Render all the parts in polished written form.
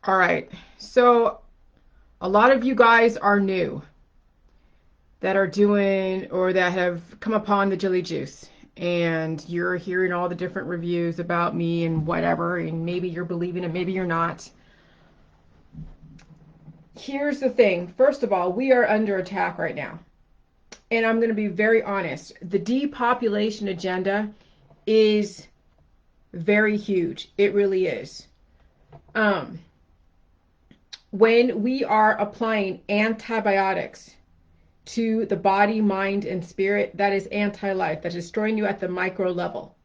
All right. So a lot of you guys are new that are doing or that have come upon the Jelly Juice. And you're hearing all the different reviews about me and whatever, and maybe you're believing it, maybe you're not. Here's the thing. First of all, we are under attack right now. And I'm going to be very honest. The depopulation agenda is very huge. It really is. Um, when we are applying antibiotics to the body, mind, and spirit, that is anti-life. That's destroying you at the micro level.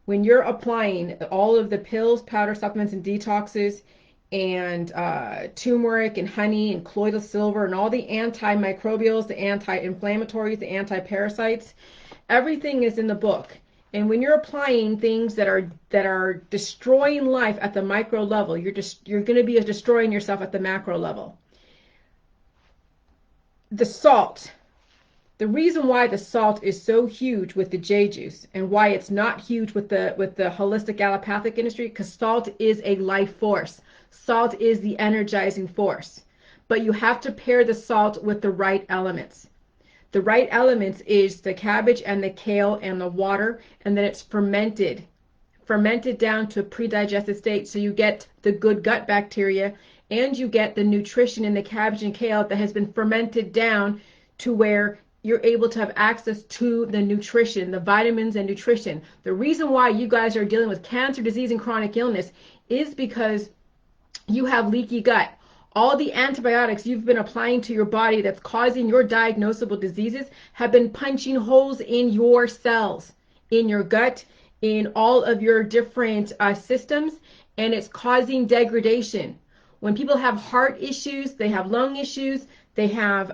When you're applying all of the pills, powder, supplements, and detoxes, and turmeric and honey and colloidal silver and all the antimicrobials, the anti-inflammatories, the anti-parasites, everything is in the book. And when you're applying things that are destroying life at the micro level, you're going to be destroying yourself at the macro level. The salt. The reason why the salt is so huge with the J juice and why it's not huge with the holistic allopathic industry, because salt is a life force. Salt is the energizing force. But you have to pair the salt with the right elements. The right elements is the cabbage and the kale and the water, and then it's fermented down to a pre-digested state, so you get the good gut bacteria and you get the nutrition in the cabbage and kale that has been fermented down to where you're able to have access to the nutrition, the vitamins and nutrition. The reason why you guys are dealing with cancer, disease, and chronic illness is because you have leaky gut. All the antibiotics you've been applying to your body that's causing your diagnosable diseases have been punching holes in your cells, in your gut, in all of your different systems, and it's causing degradation. When people have heart issues, they have lung issues, they have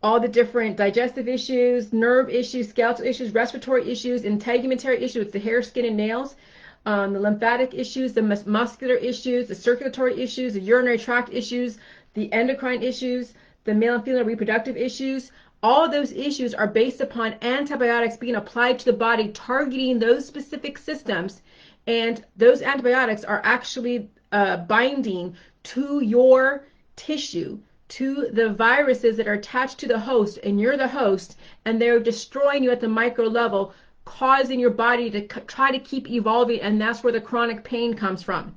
all the different digestive issues, nerve issues, skeletal issues, respiratory issues, integumentary issues with the hair, skin, and nails, the lymphatic issues, the muscular issues, the circulatory issues, the urinary tract issues, the endocrine issues, the male and female reproductive issues. All of those issues are based upon antibiotics being applied to the body, targeting those specific systems. And those antibiotics are actually binding to your tissue, to the viruses that are attached to the host, and you're the host, and they're destroying you at the micro level, causing your body to try to keep evolving, and that's where the chronic pain comes from.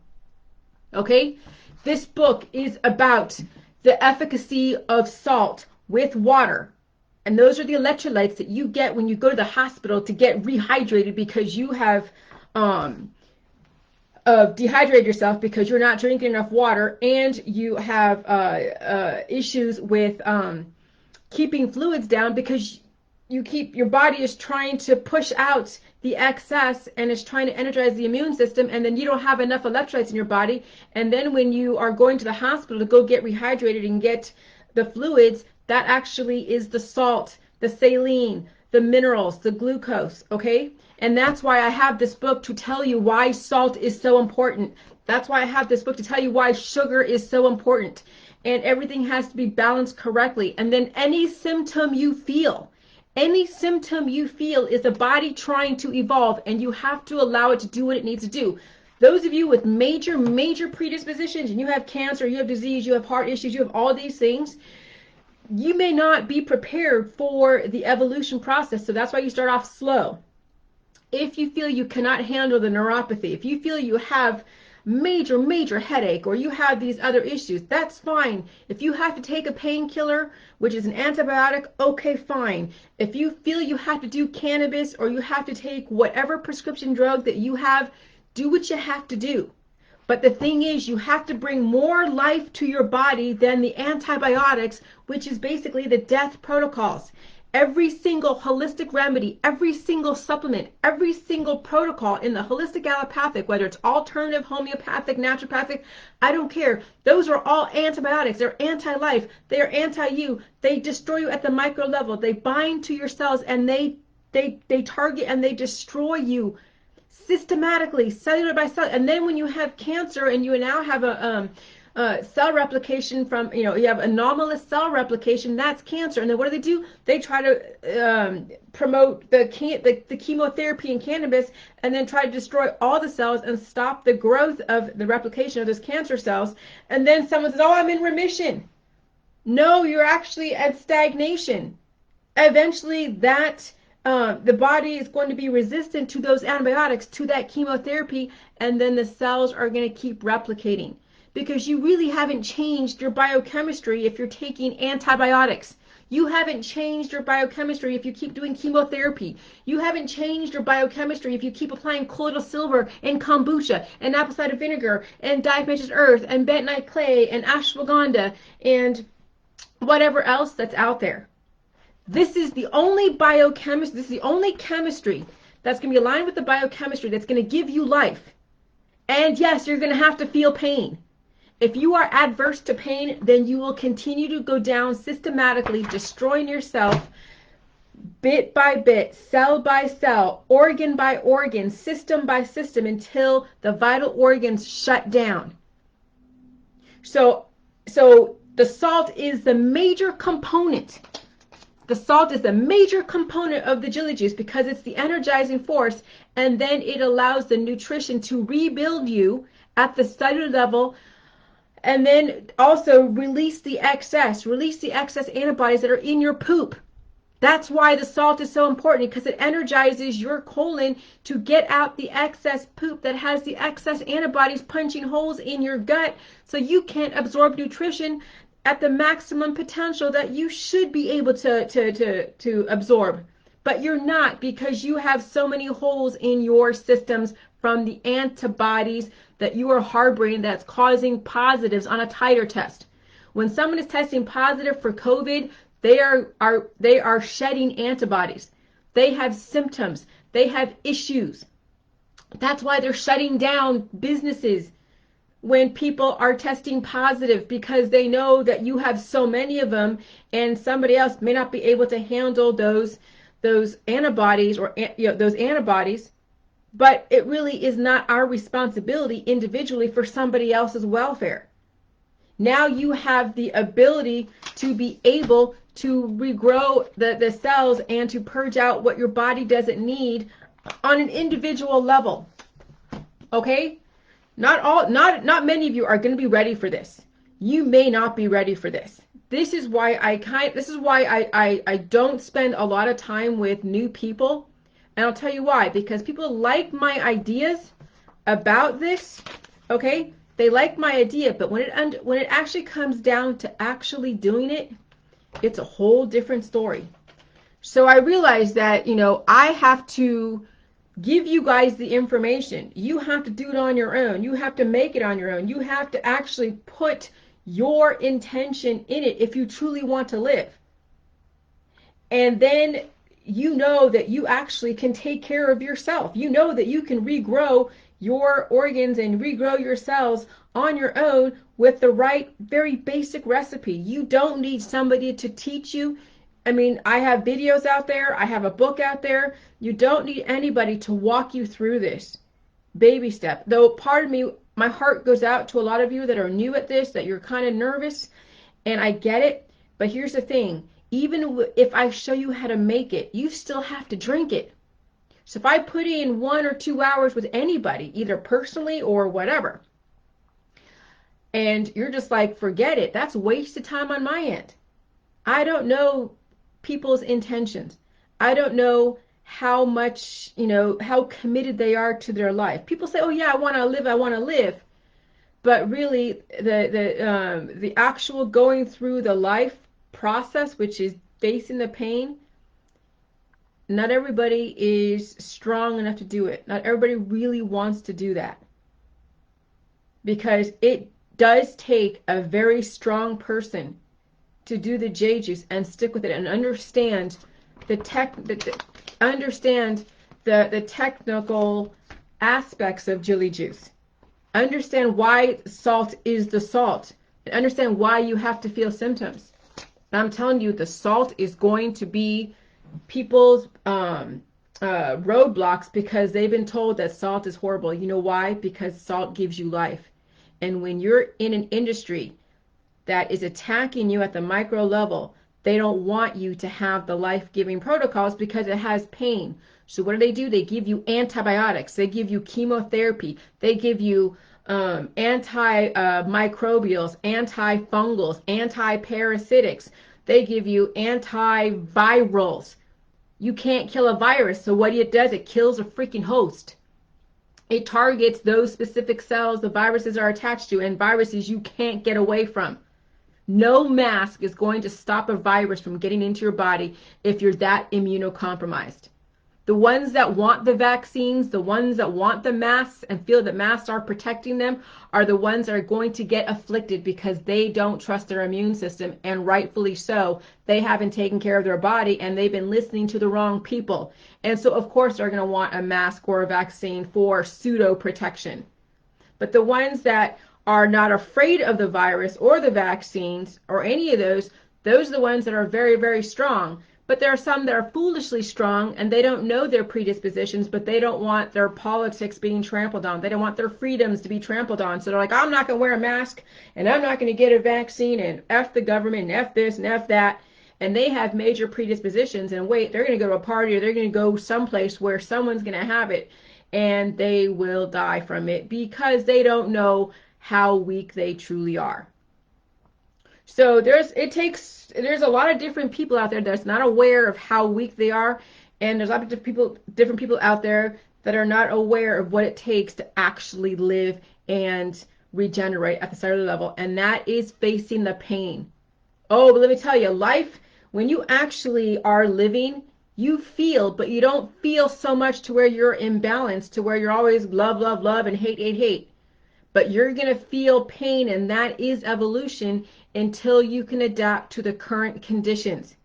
Okay? This book is about the efficacy of salt with water. And those are the electrolytes that you get when you go to the hospital to get rehydrated because you have dehydrated yourself because you're not drinking enough water, and you have issues with keeping fluids down because your body is trying to push out the excess and is trying to energize the immune system, and then you don't have enough electrolytes in your body, and then when you are going to the hospital to go get rehydrated and get the fluids, that actually is the salt, the saline, the minerals, the glucose. Okay? And that's why I have this book to tell you why salt is so important. That's why I have this book to tell you why sugar is so important. And everything has to be balanced correctly. And then any symptom you feel is the body trying to evolve, and you have to allow it to do what it needs to do. Those of you with major predispositions, and you have cancer, you have disease, you have heart issues, you have all these things, you may not be prepared for the evolution process. So that's why you start off slow. If you feel you cannot handle the neuropathy, if you feel you have major headache, or you have these other issues, that's fine. If you have to take a painkiller, which is an antibiotic, okay, fine. If you feel you have to do cannabis, or you have to take whatever prescription drug that you have, do what you have to do. But the thing is, you have to bring more life to your body than the antibiotics, which is basically the death protocols. Every single holistic remedy, every single supplement, every single protocol in the holistic allopathic, whether it's alternative, homeopathic, naturopathic, I don't care. Those are all antibiotics. They're anti-life. They are anti-you. They destroy you at the micro level. They bind to your cells, and they target and they destroy you systematically, cellular by cellular. And then when you have cancer and you now have cell replication from, you have anomalous cell replication, that's cancer. And then what do? They try to promote the chemotherapy in cannabis and then try to destroy all the cells and stop the growth of the replication of those cancer cells. And then someone says, oh, I'm in remission. No, you're actually at stagnation. Eventually the body is going to be resistant to those antibiotics, to that chemotherapy, and then the cells are going to keep replicating because you really haven't changed your biochemistry if you're taking antibiotics. You haven't changed your biochemistry if you keep doing chemotherapy. You haven't changed your biochemistry if you keep applying colloidal silver and kombucha and apple cider vinegar and diatomaceous earth and bentonite clay and ashwagandha and whatever else that's out there. This is the only biochemistry, this is the only chemistry that's going to be aligned with the biochemistry that's going to give you life. And yes, you're going to have to feel pain. If you are adverse to pain, then you will continue to go down systematically, destroying yourself bit by bit, cell by cell, organ by organ, system by system, until the vital organs shut down. So the salt is the major component. The salt is the major component of the Jilly Juice because it's the energizing force, and then it allows the nutrition to rebuild you at the cellular level, and then also release the excess antibodies that are in your poop. That's why the salt is so important, because it energizes your colon to get out the excess poop that has the excess antibodies punching holes in your gut so you can't absorb nutrition at the maximum potential that you should be able to absorb. But you're not, because you have so many holes in your systems from the antibodies that you are harboring that's causing positives on a titer test. When someone is testing positive for COVID, they are shedding antibodies. They have symptoms. They have issues. That's why they're shutting down businesses when people are testing positive, because they know that you have so many of them and somebody else may not be able to handle those antibodies, or those antibodies. But it really is not our responsibility individually for somebody else's welfare. Now you have the ability to be able to regrow the cells and to purge out what your body doesn't need on an individual level. Okay? Not many of you are going to be ready for this. You may not be ready for this. This is why I don't spend a lot of time with new people. And I'll tell you why. Because people like my ideas about this, okay? They like my idea, but when it actually comes down to actually doing it, it's a whole different story. So I realized that, I have to give you guys the information. You have to do it on your own. You have to make it on your own. You have to actually put your intention in it if you truly want to live. And then you know that you actually can take care of yourself. You know that you can regrow your organs and regrow your cells on your own with the right, very basic recipe. You don't need somebody to teach you. I mean, I have videos out there. I have a book out there. You don't need anybody to walk you through this baby step. Though part of me, my heart goes out to a lot of you that are new at this, that you're kind of nervous, and I get it. But here's the thing. Even if I show you how to make it, you still have to drink it. So if I put in 1 or 2 hours with anybody, either personally or whatever, and you're just like, forget it, that's wasted time on my end. I don't know people's intentions. I don't know how much, how committed they are to their life. People say, oh yeah, I want to live. But really, the actual going through the life process, which is facing the pain, not everybody is strong enough to do it. Not everybody really wants to do that. Because it does take a very strong person to do the J juice and stick with it and understand the technical aspects of Jilly Juice. Understand why salt is the salt. And understand why you have to feel symptoms. And I'm telling you, the salt is going to be people's roadblocks because they've been told that salt is horrible. You know why? Because salt gives you life. And when you're in an industry that is attacking you at the micro level, they don't want you to have the life-giving protocols because it has pain. So what do? They give you antibiotics. They give you chemotherapy. They give you antimicrobials, antifungals, antiparasitics. They give you antivirals. You can't kill a virus, so what it does, it kills a freaking host. It targets those specific cells the viruses are attached to, and viruses you can't get away from. No mask is going to stop a virus from getting into your body if you're that immunocompromised. The ones that want the vaccines, the ones that want the masks and feel that masks are protecting them, are the ones that are going to get afflicted because they don't trust their immune system, and rightfully so. They haven't taken care of their body and they've been listening to the wrong people. And so of course they're going to want a mask or a vaccine for pseudo protection. But the ones that are not afraid of the virus or the vaccines or any of those are the ones that are very, very strong. But there are some that are foolishly strong and they don't know their predispositions, but they don't want their politics being trampled on. They don't want their freedoms to be trampled on. So they're like, I'm not going to wear a mask and I'm not going to get a vaccine and F the government and F this and F that. And they have major predispositions, and wait, they're going to go to a party or they're going to go someplace where someone's going to have it and they will die from it because they don't know how weak they truly are. So there's a lot of different people out there that's not aware of how weak they are, and there's a lot of different people out there that are not aware of what it takes to actually live and regenerate at the cellular level, and that is facing the pain. Oh, but let me tell you, life, when you actually are living, you feel, but you don't feel so much to where you're imbalanced, to where you're always love, love, love, and hate, hate, hate. But you're going to feel pain, and that is evolution until you can adapt to the current conditions.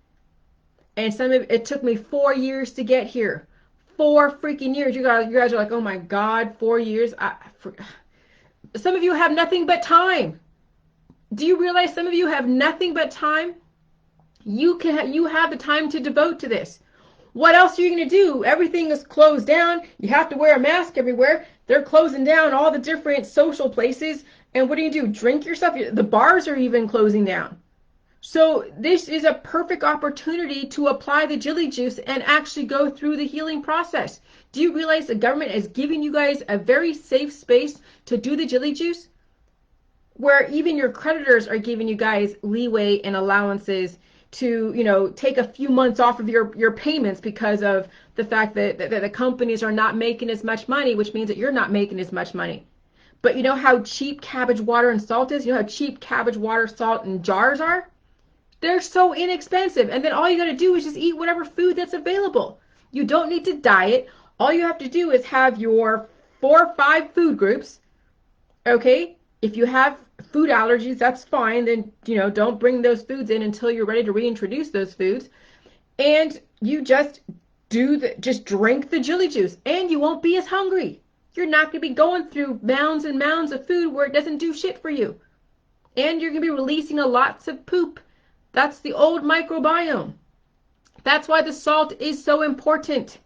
And it took me 4 years to get here. 4 freaking years. You guys are like, oh my God, 4 years. Some of you have nothing but time. Do you realize some of you have nothing but time? You have the time to devote to this. What else are you going to do? Everything is closed down. You have to wear a mask everywhere. They're closing down all the different social places. And what do? Drink yourself? The bars are even closing down. So this is a perfect opportunity to apply the Jilly Juice and actually go through the healing process. Do you realize the government is giving you guys a very safe space to do the Jilly Juice? Where even your creditors are giving you guys leeway and allowances to, take a few months off of your payments because of the fact that the companies are not making as much money, which means that you're not making as much money. But you know how cheap cabbage water and salt is? You know how cheap cabbage water, salt, and jars are? They're so inexpensive. And then all you got to do is just eat whatever food that's available. You don't need to diet. All you have to do is have your 4 or 5 food groups. Okay? If you have food allergies, that's fine. Then, don't bring those foods in until you're ready to reintroduce those foods. And you just drink the Jilly Juice and you won't be as hungry. You're not going to be going through mounds and mounds of food where it doesn't do shit for you. And you're going to be releasing lots of poop. That's the old microbiome. That's why the salt is so important.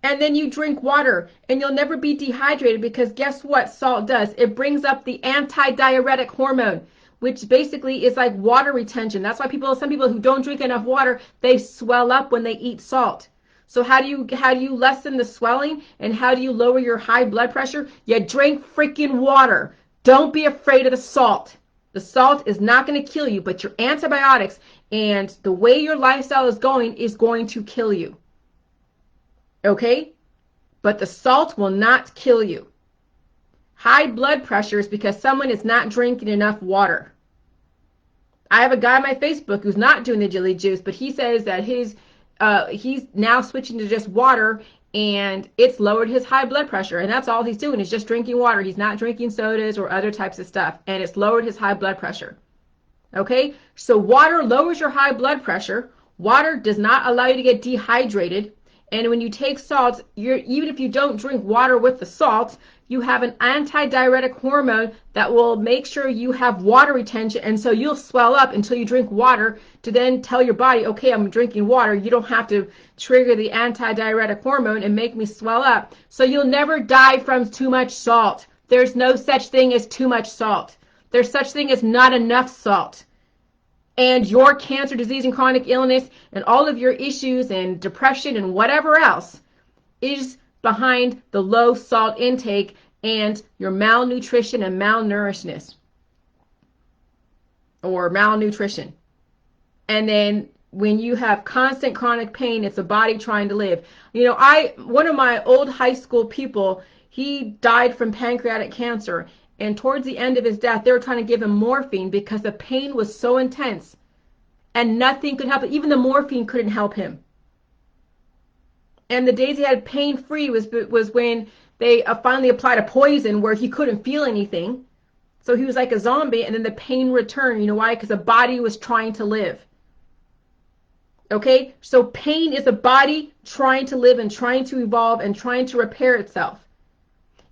And then you drink water and you'll never be dehydrated because guess what salt does? It brings up the anti-diuretic hormone, which basically is like water retention. That's why some people who don't drink enough water, they swell up when they eat salt. So how do you lessen the swelling and how do you lower your high blood pressure? You drink freaking water. Don't be afraid of the salt. The salt is not going to kill you, but your antibiotics and the way your lifestyle is going to kill you. Okay? But the salt will not kill you. High blood pressure is because someone is not drinking enough water. I have a guy on my Facebook who's not doing the Jilly Juice, but he says that he's now switching to just water and it's lowered his high blood pressure, and that's all he's doing is just drinking water. He's not drinking sodas or other types of stuff, and it's lowered his high blood pressure. Okay? So water lowers your high blood pressure. Water does not allow you to get dehydrated. And when you take salt, even if you don't drink water with the salt, you have an anti-diuretic hormone that will make sure you have water retention. And so you'll swell up until you drink water to then tell your body, okay, I'm drinking water. You don't have to trigger the anti-diuretic hormone and make me swell up. So you'll never die from too much salt. There's no such thing as too much salt. There's such thing as not enough salt. And your cancer, disease, and chronic illness, and all of your issues and depression and whatever else is behind the low salt intake and your malnutrition and malnourishness or malnutrition. And then when you have constant chronic pain, it's a body trying to live. You know, one of my old high school people, he died from pancreatic cancer. And towards the end of his death, they were trying to give him morphine because the pain was so intense and nothing could help it. Even the morphine couldn't help him. And the days he had pain-free was when they finally applied a poison where he couldn't feel anything. So he was like a zombie, and then the pain returned. You know why? Because the body was trying to live. Okay? So pain is a body trying to live and trying to evolve and trying to repair itself.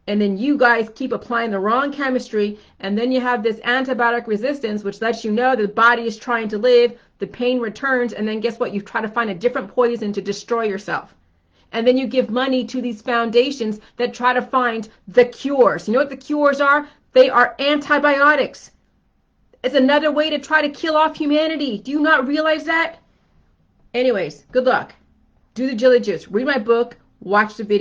And then you guys keep applying the wrong chemistry, and then you have this antibiotic resistance, which lets you know the body is trying to live, the pain returns, and then guess what? You try to find a different poison to destroy yourself. And then you give money to these foundations that try to find the cures. You know what the cures are? They are antibiotics. It's another way to try to kill off humanity. Do you not realize that? Anyways, good luck. Do the Jilly Juice. Read my book. Watch the video.